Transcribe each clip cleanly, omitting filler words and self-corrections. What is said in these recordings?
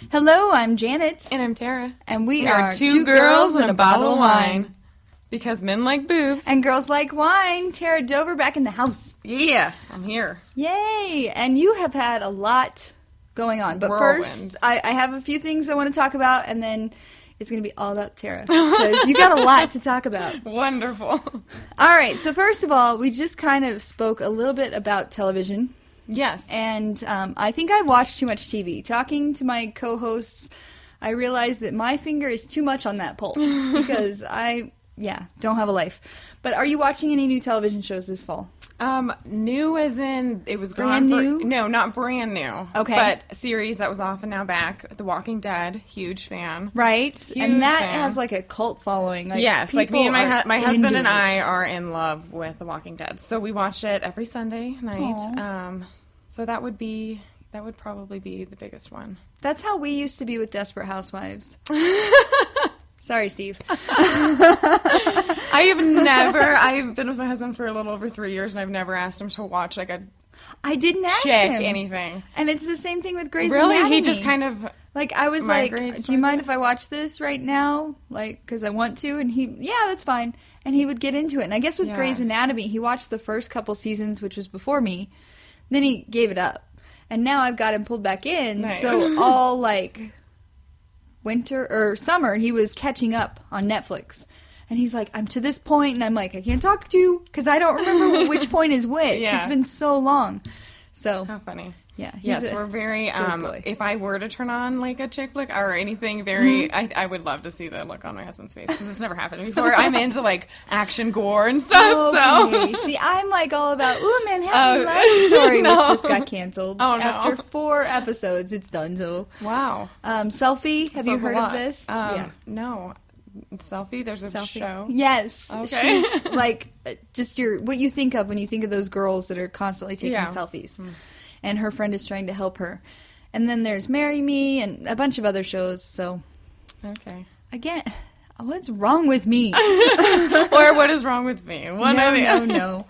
Hello, I'm Janet. And I'm Tara. And we are two girls and a bottle of wine. Because men like boobs. And girls like wine. Tara Dover back in the house. Yeah, I'm here. Yay! And you have had a lot going on. But Whirlwind. first, I have a few things I want to talk about, and then it's going to be all about Tara. Because you got a lot to talk about. Wonderful. All right, so first of all, we just kind of spoke a little bit about television. Yes. And I think I watched too much TV. Talking to my co-hosts, I realized that my finger is too much on that pulse because I don't have a life. But are you watching any new television shows this fall? New as in it was brand gone for... new? No, not brand new. Okay. But a series that was off and now back. The Walking Dead. Huge fan. Right. Huge and that fan. has like a cult following. Like, yes, like me and my husband and into I it. are in love with The Walking Dead. So we watch it every Sunday night. Aw. So that would probably be the biggest one. That's how we used to be with Desperate Housewives. Sorry, Steve. I've been with my husband for a little over 3 years, and I've never asked him to watch like a I didn't ask chick him. anything. And it's the same thing with Grey's Really? Anatomy. He just kind of... Like, I was like, migrates do you mind towards if I watch this right now? Like, because I want to. And he, yeah, that's fine. And he would get into it. And I guess with Yeah. Grey's Anatomy, he watched the first couple seasons, which was before me. Then he gave it up. And now I've got him pulled back in. Nice. So all, like, winter or summer, he was catching up on Netflix. And he's like, I'm to this point. And I'm like, I can't talk to you because I don't remember which point is which. Yeah. It's been so long. So, How funny. yeah. he's Yes, a we're very, good boy. if I were to turn on, like, a chick flick or anything very, I would love to see the look on my husband's face, because it's never happened before. I'm into, like, action gore and stuff, Okay. so. See, I'm like all about, ooh, Manhattan Love Story, no. which just got canceled. Oh, no. After 4 episodes, it's done, so. Wow. Selfie, have you Says a heard of lot. this? No. Selfie? There's a Selfie. show? Yes. Okay. She's like, just what you think of when you think of those girls that are constantly taking Yeah. selfies. And her friend is trying to help her. And then there's Marry Me and a bunch of other shows, so. Okay. Again, what's wrong with me? Or what is wrong with me? No.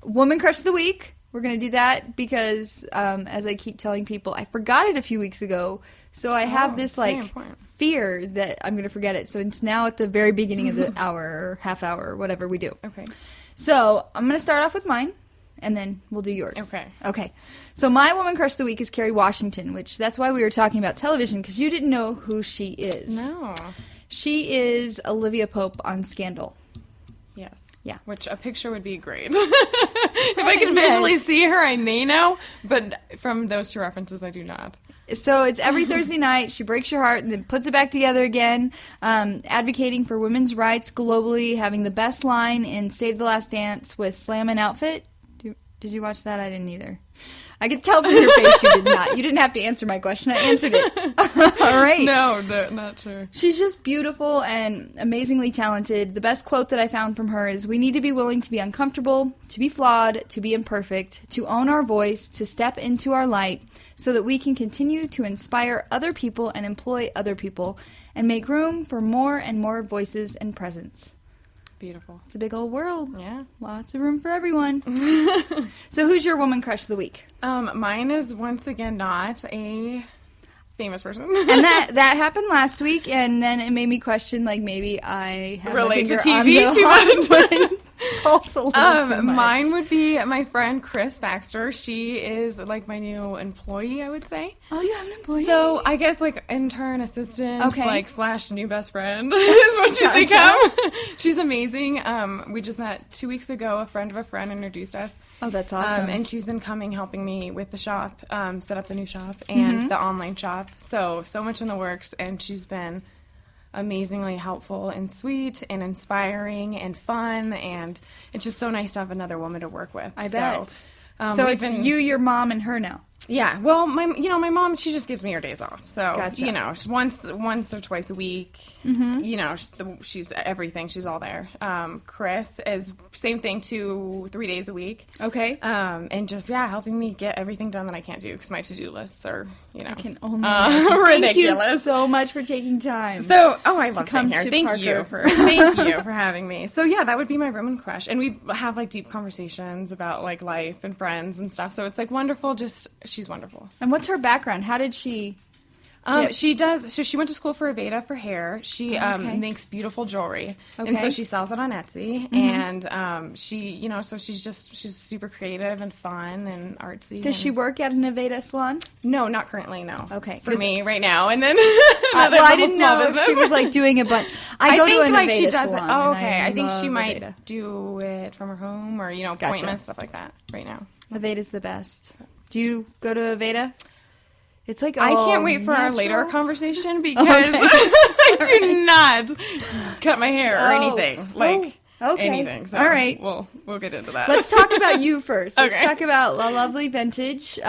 Woman Crush of the Week. We're going to do that because, as I keep telling people, I forgot it a few weeks ago. So I have this, very like, important. fear that I'm going to forget it. So it's now at the very beginning of the hour or half hour or whatever we do. Okay. So I'm going to start off with mine, and then we'll do yours. Okay. So my Woman Crush of the Week is Kerry Washington, which that's why we were talking about television, because you didn't know who she is. No. She is Olivia Pope on Scandal. Yes. Yeah. Which a picture would be great. If I can visually see her, I may know, but from those 2 references, I do not. So it's every Thursday night. She breaks your heart and then puts it back together again, advocating for women's rights globally, having the best line in Save the Last Dance with Slam and Outfit. Did you watch that? I didn't either. I could tell from your face you did not. You didn't have to answer my question. I answered it. All right. No, not sure. She's just beautiful and amazingly talented. The best quote that I found from her is, "We need to be willing to be uncomfortable, to be flawed, to be imperfect, to own our voice, to step into our light, so that we can continue to inspire other people and employ other people, and make room for more and more voices and presence." Beautiful. It's a big old world. Yeah. Lots of room for everyone. So who's your Woman Crush of the Week? Mine is once again not a famous person. And that happened last week, and then it made me question, like, maybe I have relate my to finger TV on too the pulse a little too much. Mine would be my friend Chris Baxter. She is like my new employee, I would say. Oh, you have an employee? So I guess like intern assistant, Okay. like / new best friend is what she's become. She's amazing. We just met 2 weeks ago. A friend of a friend introduced us. Oh, that's awesome. And she's been helping me with the shop, set up the new shop and the online shop. So much in the works, and she's been amazingly helpful and sweet and inspiring and fun, and it's just so nice to have another woman to work with. I bet. So It's you, your mom, and her now. Yeah, well, my mom, she just gives me her days off. So, Gotcha. Once or twice a week, she's everything. She's all there. Chris is same thing, 2-3 days a week. Okay. And just, helping me get everything done that I can't do because my to-do lists are, I can only imagine. ridiculous. Thank you so much for taking time. So, I love come being here. to Thank Parker. thank you for having me. So, that would be my woman crush. And we have, like, deep conversations about, like, life and friends and stuff. So it's, like, wonderful. She's wonderful. And what's her background? How did she She does. So she went to school for Aveda for hair. She makes beautiful jewelry, and so she sells it on Etsy. And she, so she's super creative and fun and artsy. Does she work at an Aveda salon? No, not currently. No. Okay, for me right now. And then well, I didn't know if she was like doing it, but I go to an Aveda she does salon. It. Oh, okay. I think she Aveda. might do it from her home or appointments, stuff like that. Right now, Aveda's the best. Do you go to Aveda? It's like I can't wait for our later conversation because I do not cut my hair or anything. Anything. So all right. We'll get into that. Let's talk about you first. Okay. Let's talk about La Lovely Vintage.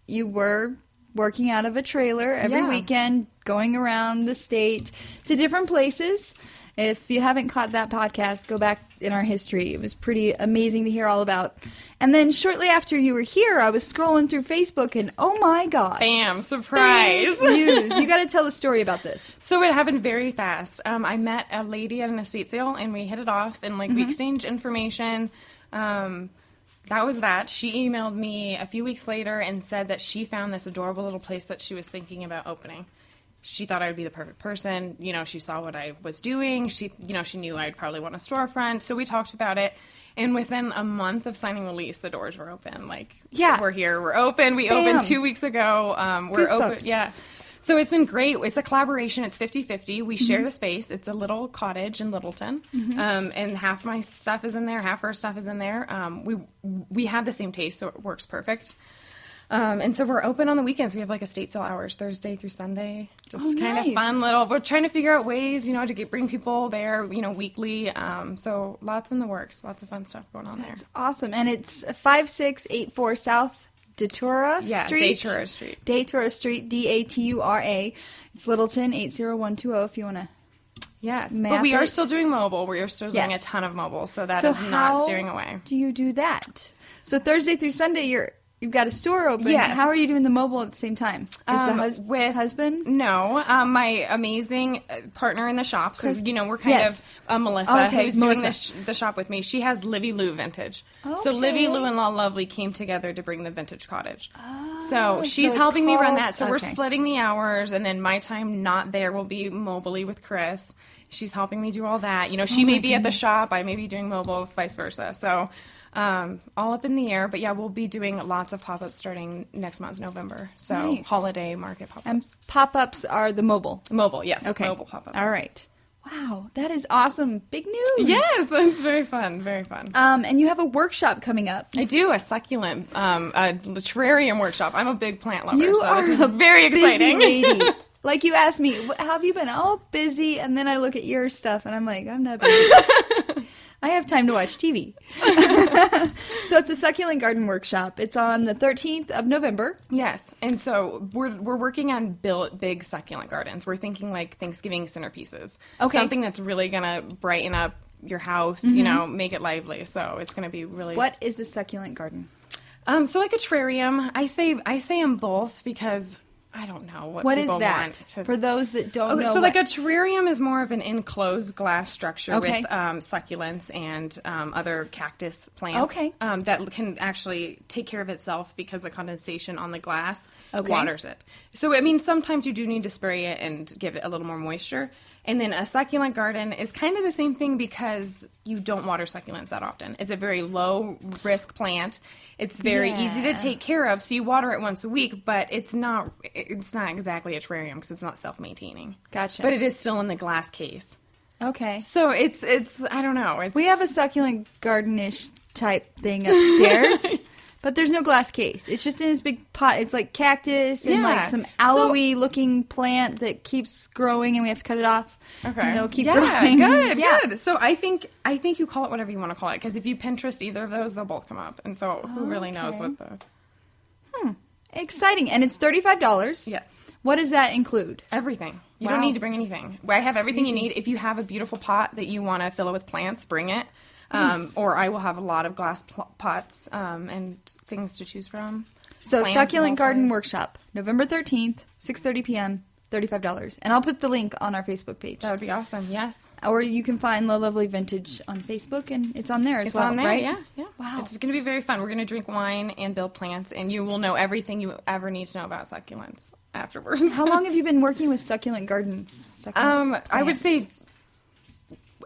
You were working out of a trailer every weekend, going around the state to different places. If you haven't caught that podcast, go back in our history. It was pretty amazing to hear all about. And then shortly after you were here, I was scrolling through Facebook and oh my gosh. Bam, surprise. News. You got to tell the story about this. So it happened very fast. I met a lady at an estate sale and we hit it off and we exchanged information. That was that. She emailed me a few weeks later and said that she found this adorable little place that she was thinking about opening. She thought I would be the perfect person. She saw what I was doing. She knew I'd probably want a storefront. So we talked about it. And within a month of signing the lease, the doors were open. We're here. We're open. We opened 2 weeks ago. We're open. Yeah. So it's been great. It's a collaboration. It's 50-50. We share the space. It's a little cottage in Littleton. And half my stuff is in there. Half her stuff is in there. We have the same taste, so it works perfect. And so we're open on the weekends. We have estate sale hours, Thursday through Sunday. Just kind of fun little. We're trying to figure out ways, to bring people there, weekly. So lots in the works. Lots of fun stuff going on there. That's awesome. And it's 5684 South Datura Street. Datura Street. Datura Street, Datura. It's Littleton 80120 if you want to. Yes, but we are still doing mobile. We are still doing a ton of mobile, so that is not steering away. How do you do that? So Thursday through Sunday, you've got a store open. Yes. How are you doing the mobile at the same time? Is the husband? No, my amazing partner in the shop. So we're kind of Melissa, who's doing the shop with me. She has Livy Lou Vintage. Okay. So Livy Lou and La Lovely came together to bring the vintage cottage. So she's helping me run that. So we're splitting the hours, and then my time not there will be mobily with Chris. She's helping me do all that. She may be at the shop. I may be doing mobile, vice versa. So. All up in the air, but we'll be doing lots of pop-ups starting next month, November. So holiday market pop-ups. And pop-ups are the mobile? Mobile, yes. Okay. Mobile pop-ups. All right. Wow, that is awesome. Big news. Yes, it's very fun, very fun. And you have a workshop coming up. I do, a succulent, a terrarium workshop. I'm a big plant lover, you so this is very exciting. Busy lady. Like you asked me, how have you been? Oh, busy. And then I look at your stuff, and I'm like, I'm not busy. I have time to watch TV. So it's a succulent garden workshop. It's on the 13th of November. Yes. And so we're working on big succulent gardens. We're thinking Thanksgiving centerpieces. Okay. Something that's really going to brighten up your house, make it lively. So it's going to be really... What is a succulent garden? So a terrarium. I say them both because... I don't know what people is that want. For those that don't know. So a terrarium is more of an enclosed glass structure with succulents and other cactus plants that can actually take care of itself because the condensation on the glass waters it. So, sometimes you do need to spray it and give it a little more moisture. And then a succulent garden is kind of the same thing because you don't water succulents that often. It's a very low-risk plant. It's very easy to take care of, so you water it once a week, but it's not exactly a terrarium because it's not self-maintaining. Gotcha. But it is still in the glass case. Okay. So it's I don't know. We have a succulent garden-ish type thing upstairs. But there's no glass case. It's just in this big pot. It's like cactus and some aloe-y looking plant that keeps growing, and we have to cut it off. Okay. And it'll keep growing. Good. So I think you call it whatever you want to call it, because if you Pinterest either of those, they'll both come up. And so who really knows what the... Exciting. And it's $35. Yes. What does that include? Everything. You don't need to bring anything. I have everything you need. If you have a beautiful pot that you want to fill it with plants, bring it. Or I will have a lot of glass pots and things to choose from. So Succulent Garden Workshop, November 13th, 6:30 p.m., $35. And I'll put the link on our Facebook page. That would be awesome, yes. Or you can find Low Lovely Vintage on Facebook, and it's on there as well, It's on there, right? yeah. Wow. It's going to be very fun. We're going to drink wine and build plants, and you will know everything you ever need to know about succulents afterwards. How long have you been working with succulent gardens? I would say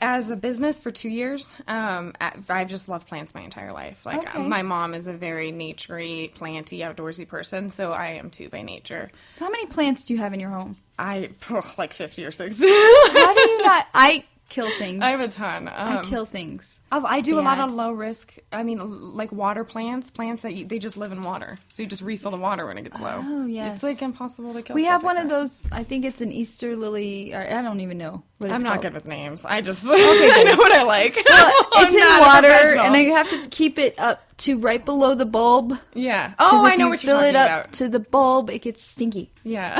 as a business for 2 years. I've just loved plants my entire life. My mom is a very naturey, planty, outdoorsy person, so I am too by nature. So how many plants do you have in your home? Like 50 or 60. How do you not? I kill things. I have a ton. I kill things. I do a lot of low risk. I mean, like water plants that they just live in water. So you just refill the water when it gets low. Oh, yes. It's like impossible to kill. We stuff have like one of that. those. I think it's an Easter lily. I don't even know what it's I'm called. not good with names. I just I know what I like. Well, it's in not a water, professional. and you have to keep it up to right below the bulb. Yeah. 'Cause Oh, if I know you what you're fill talking it up about. to the bulb, it gets stinky. Yeah.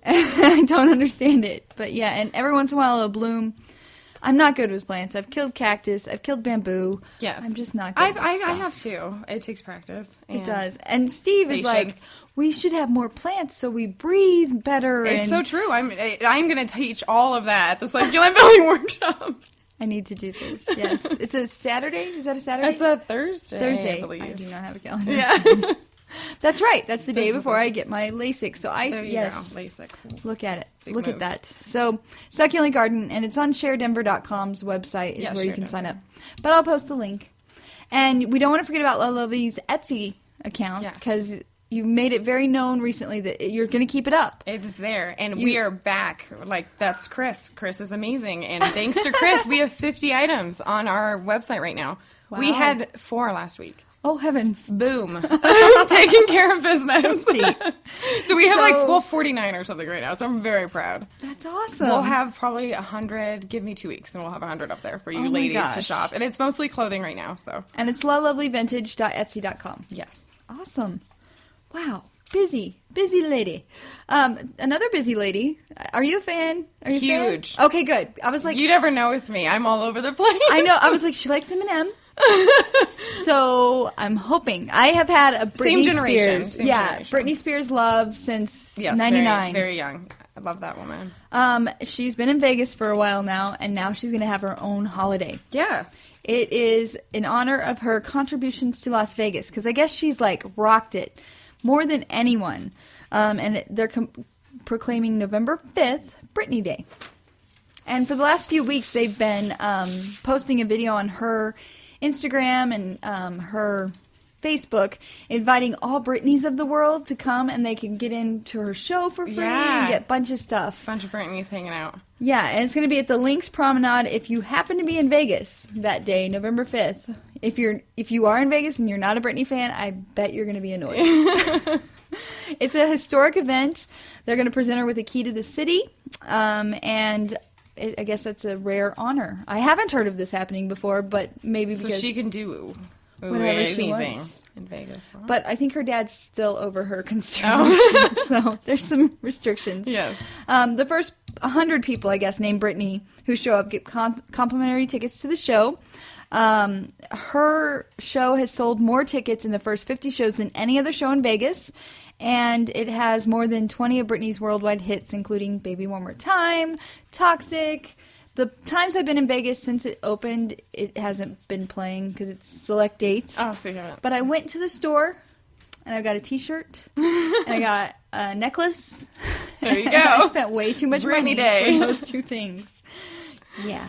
I don't understand it, but yeah. And every once in a while, it'll bloom. I'm not good with plants. I've killed cactus. I've killed bamboo. Yes. I'm just not good with I stuff. have too. It takes practice. It does. And Steve is like, patience. we should have more plants so we breathe better. It's and so true. I'm going to teach all of that at the Succulent Building Workshop. I need to do this. Yes. It's a Saturday? Is that a Saturday? It's a Thursday, I I believe. do not have a calendar. Yeah. That's right. That's the day That's before the I get my LASIK. So There you yes. go. LASIK. Look at it. Big Look at moves. that. So, Succulent Garden, and it's on sharedenver.com's website is Yeah, where you Share can sign up. Denver. But I'll post the link. And we don't want to forget about Lovely's Etsy account Yes. because you made it very known recently that you're going to keep it up. It's there, and we are back. Like, that's Chris. Chris is amazing, and thanks to Chris, we have 50 items on our website right now. We Wow. had 4 last week. Oh, heavens. Boom. Taking care of business. So we have 49 or something right now, so I'm very proud. That's awesome. We'll have probably 100. Give me 2 weeks, and we'll have 100 up there for you Oh my ladies to gosh. shop. And it's mostly clothing right now, so. And it's lowlovelyvintage.etsy.com. Yes. Awesome. Wow. Busy lady. Another busy lady. Are you a fan? Are you a Huge. fan? Okay, good. I was like, You never know with me. I'm all over the place. I know. I was like, she likes Eminem. So I'm hoping. I have had a Britney Same generation. Spears. Same yeah, generation. Britney Spears love since Yes, 99. Very, very young. I love that woman. She's been in Vegas for a while now, and now she's going to have her own holiday. Yeah. It is in honor of her contributions to Las Vegas, because I guess she's like rocked it more than anyone. And they're proclaiming November 5th Britney Day. And for the last few weeks, they've been posting a video on her Instagram and her Facebook inviting all Britneys of the world to come, and they can get into her show for free and get a bunch of stuff. Bunch of Britneys hanging out. Yeah, and it's going to be at the Lynx Promenade if you happen to be in Vegas that day, November 5th. If you are in Vegas and you're not a Britney fan, I bet you're going to be annoyed. It's a historic event. They're going to present her with a key to the city, and I guess that's a rare honor. I haven't heard of this happening before, but maybe So because she can do whatever she anything wants. in Vegas. Wow. But I think her dad's still over her consideration, so there's some restrictions. Yes. The first 100 people, I guess, named Britney, who show up get complimentary tickets to the show. Her show has sold more tickets in the first 50 shows than any other show in Vegas, and it has more than 20 of Britney's worldwide hits, including Baby One More Time, Toxic. The times I've been in Vegas since it opened, it hasn't been playing because it's select dates. Oh, so you haven't. But I went to the store, and I got a T-shirt, and I got a necklace. There you go. I spent way too much Britney money Day. for those two things. Yeah.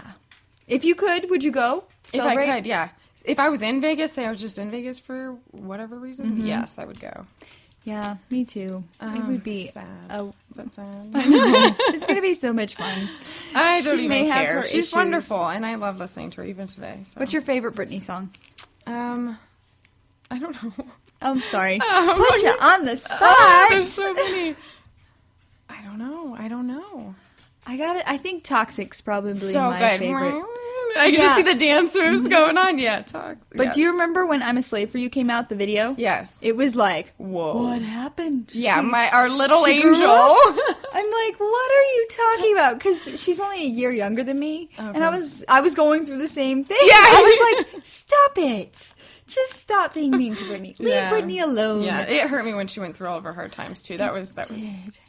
If you could, would you go? Celebrate? If I could, yeah. If I was in Vegas, say I was just in Vegas for whatever reason, yes, I would go. Yeah, me too. It would be sad. Is that sad? It's going to be so much fun. I don't She may even have care. her She's issues. wonderful, and I love listening to her even today. So. What's your favorite Britney song? I don't know. I'm sorry. Oh, Put you on the spot. Oh, there's so many. I don't know. I got it. I think Toxic's probably So my good. favorite. I can Yeah. just see the dancers going on. Yeah, talk. But do you remember when I'm a Slave for You came out, the video? Yes. It was like, Whoa. what happened? Yeah, our little she grew angel. up? I'm like, what are you talking about? Because she's only a year younger than me, and I was going through the same thing. Yeah. I was like, stop it. Just stop being mean to Britney. Leave Britney alone. Yeah, it hurt me when she went through all of her hard times, too. That was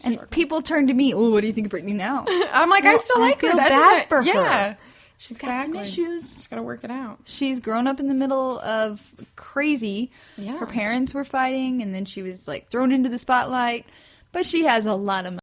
And people turned to me, oh, what do you think of Britney now? I'm like, I still like her. I feel bad for her. Yeah. She's got some issues. She's got to work it out. She's grown up in the middle of crazy. Yeah. Her parents were fighting, and then she was, like, thrown into the spotlight. But she has a lot of money.